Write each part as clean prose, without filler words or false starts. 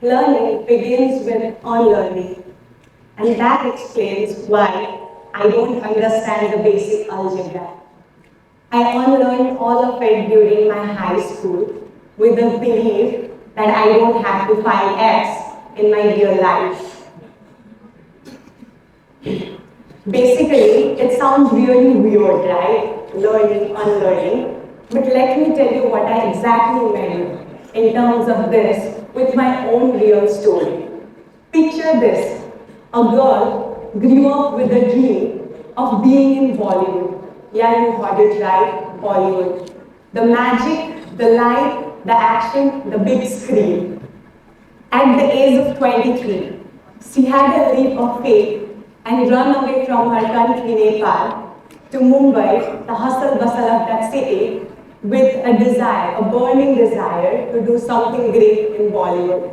Learning begins with unlearning, and that explains why I don't understand the basic algebra. I unlearned all of it during my high school with the belief that I don't have to find x in my real life. Basically, it sounds really weird, right? Learning, unlearning. But let me tell you what I exactly meant in terms of this with my own real story. Picture this. A girl grew up with a dream of being in Bollywood. Yeah, you heard it right, Bollywood. The magic, the light, the action, the big screen. At the age of 23, she had a leap of faith and run away from her country, Nepal, to Mumbai, the hustle bustle of that city, with a desire, a burning desire to do something great in Bollywood.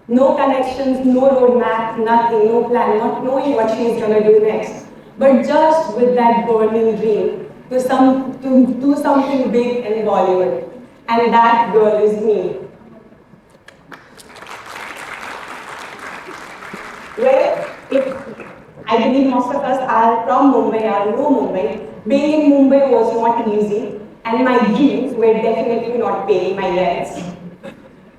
No connections, no roadmap, nothing, no plan, not knowing what she is going to do next, but just with that burning dream to do something big in Bollywood. And that girl is me. Well, if I believe most of us are from Mumbai or know Mumbai, being in Mumbai was not easy, and my dreams were definitely not paying my rents.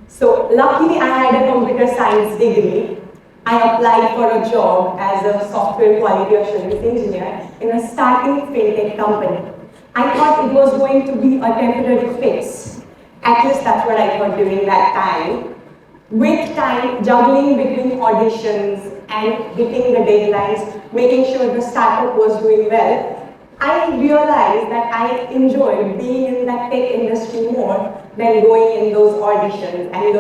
So luckily I had a computer science degree. I applied for a job as a software quality assurance engineer in a starting fintech company. I thought it was going to be a temporary fix. At least that's what I thought during that time. With time, juggling between auditions and hitting the deadlines, making sure the startup was doing well, I realized that I enjoyed being in that tech industry more than going in those auditions and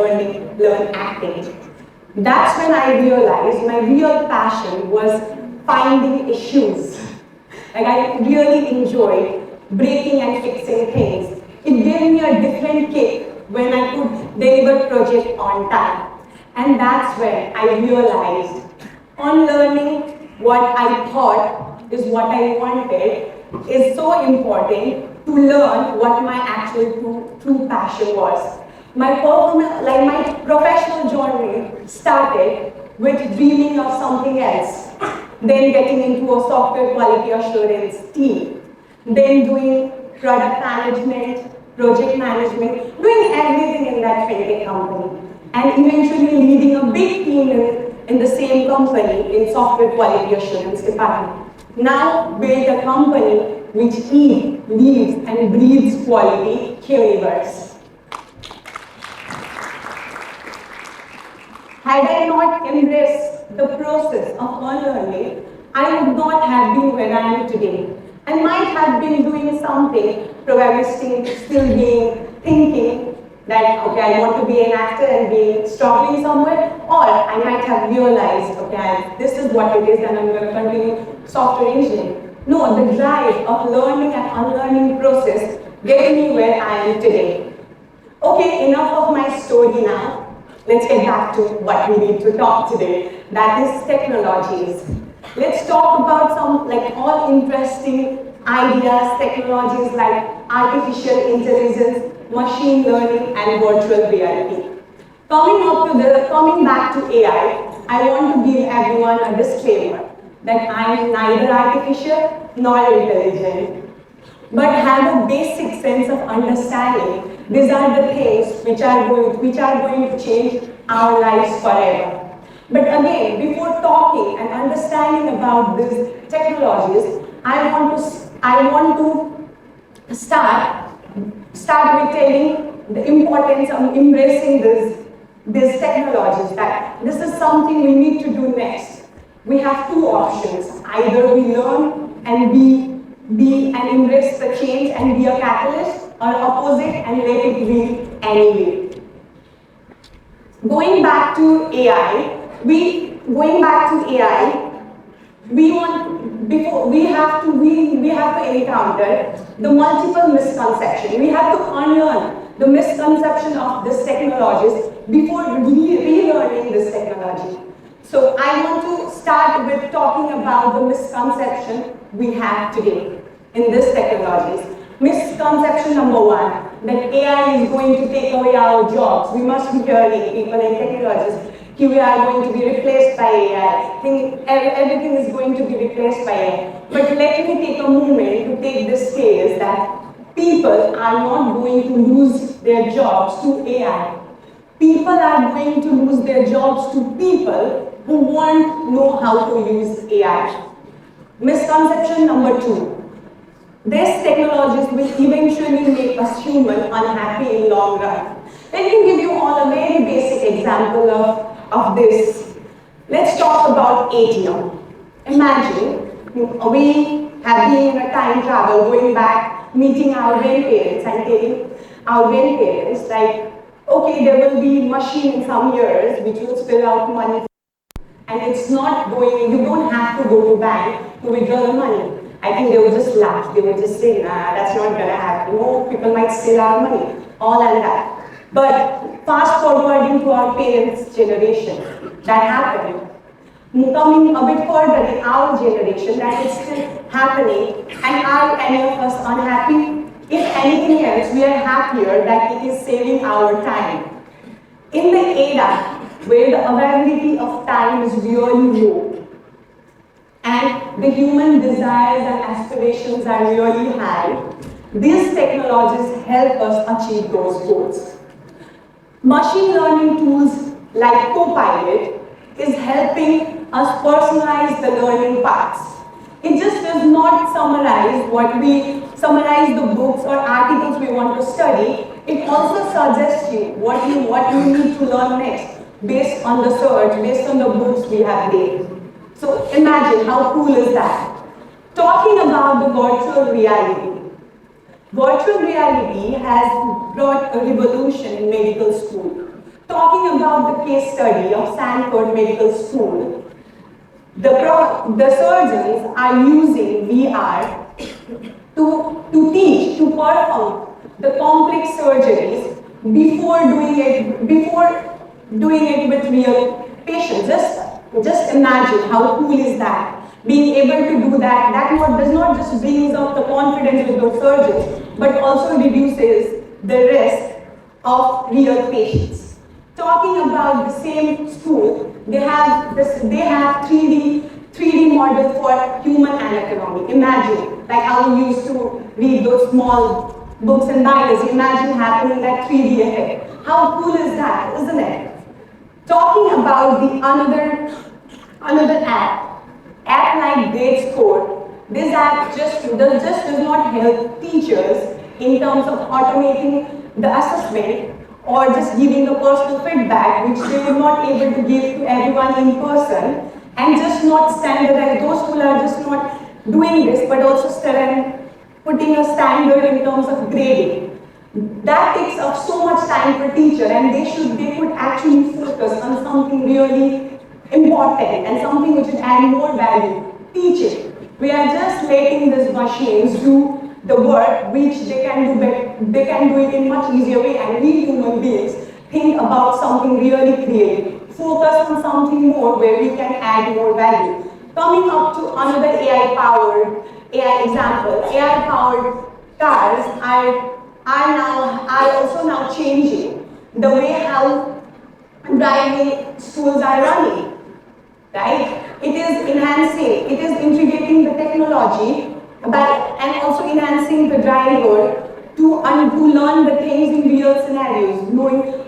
learn acting. That's when I realized my real passion was finding issues. Like I really enjoyed breaking and fixing things. It gave me a different kick when I could deliver project on time. And that's when I realized unlearning what I thought is what I wanted is so important to learn what my actual true passion was. My professional journey started with dreaming of something else, then getting into a software quality assurance team, then doing product management, project management, doing everything in that fintech company, and eventually leading a big team in the same company in software quality assurance department. Now build a company which eats, lives, and breathes quality, Quniverse. Had I not embraced the process of unlearning, I would not have been where I am today. I might have been doing something, probably still being thinking that, okay, I want to be an actor and be struggling somewhere, or I might have realized, okay, this is what it is and I'm going to continue software engineering. No, the drive of learning and unlearning process get me where I am today. Okay, enough of my story now. Let's get back to what we need to talk today, that is technologies. Let's talk about some all interesting ideas, technologies like artificial intelligence, machine learning, and virtual reality. Coming back to AI, I want to give everyone a disclaimer that I am neither artificial nor intelligent, but have a basic sense of understanding. These are the things which are going to change our lives forever. But again, before talking and understanding about these technologies, I want to start with telling the importance of embracing these technologies, that this is something we need to do next. We have two options. Either we learn and be and embrace the change and be a catalyst, or opposite and let it be anyway. Going back to AI, we have to encounter the multiple misconceptions. We have to unlearn the misconception of this technologies before relearning this technology. So I want to start with talking about the misconception we have today in these technologies. Misconception number one, that AI is going to take away our jobs. We must be hearing people and technologists, we are going to be replaced by AI. Everything is going to be replaced by AI. But let me take a moment to take this case that people are not going to lose their jobs to AI. People are going to lose their jobs to people who won't know how to use AI. Misconception number two. These technologies will eventually make us human unhappy in long run. Let me give you all a very basic example of this. Let's talk about ATM. Imagine we have been in a time travel, going back, meeting our grandparents and telling our grandparents like, okay, there will be machine in some years which will spill out money, and it's not going, you don't have to go to bank to withdraw the money. I think they would just laugh. They would just say, nah, that's not going to happen. No, people might steal our money, all and that. But fast forwarding to our parents' generation, that happened. Coming a bit further in our generation, that is still happening. And are any of us unhappy? If anything else, we are happier that it is saving our time. In the era where the availability of time is really low, and the human desires and aspirations are really high, these technologies help us achieve those goals. Machine learning tools like Copilot is helping us personalize the learning paths. It just does not summarize the books or articles we want to study. It also suggests you what you need to learn next based on the search, based on the books we have read. So imagine how cool is that? Talking about the virtual reality. Virtual reality has brought a revolution in medical school. Talking about the case study of Stanford Medical School, the surgeons are using VR to teach, to perform the complex surgeries before doing it with real patients. Just imagine how cool is that. Being able to do that, does not just brings up the confidence with those surgeons, but also reduces the risk of real patients. Talking about the same school, they have 3D model for human anatomy. Imagine, like how we used to read those small books and biology. Imagine having that 3D effect. How cool is that, isn't it? Talking about another app like GradeScore. This app just does not help teachers in terms of automating the assessment or just giving the personal feedback, which they were not able to give to everyone in person, and just not standardize. Those people are just not doing this, but also putting a standard in terms of grading. That takes up so much time for teacher, and they could actually focus on something really important and something which would add more value. Teaching. We are just letting these machines do the work which they can do it in much easier way, and we human beings think about something really creative. Focus on something more where we can add more value. Coming up to another AI example, AI-powered cars are also now changing the way how driving schools are running, right? It is integrating the technology and also enhancing the driver to learn the things in real scenarios,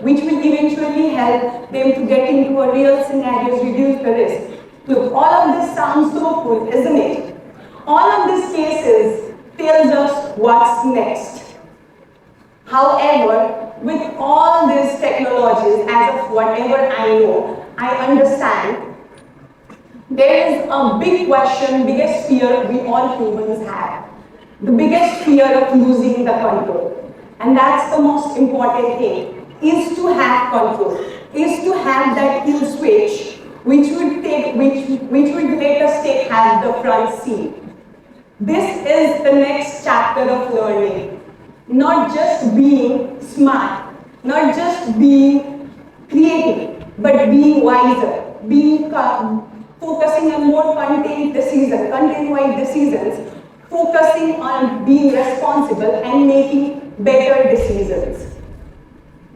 which will eventually help them to get into a real scenarios, reduce the risk. Look, all of this sounds so cool, isn't it? All of these cases tells us what's next. However, with all these technologies, as of whatever I know, I understand there is a big question, biggest fear we all humans have. The biggest fear of losing the control. And that's the most important thing, is to have control, is to have that kill switch, which would let us have the front seat. This is the next chapter of learning. Not just being smart, not just being creative, but being wiser, focusing on more content-wise decisions, focusing on being responsible and making better decisions.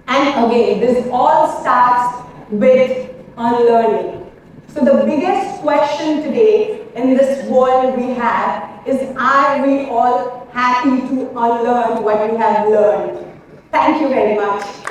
And again, this all starts with unlearning. So the biggest question today in this world we have is, are we all happy to unlearn what we have learned? Thank you very much.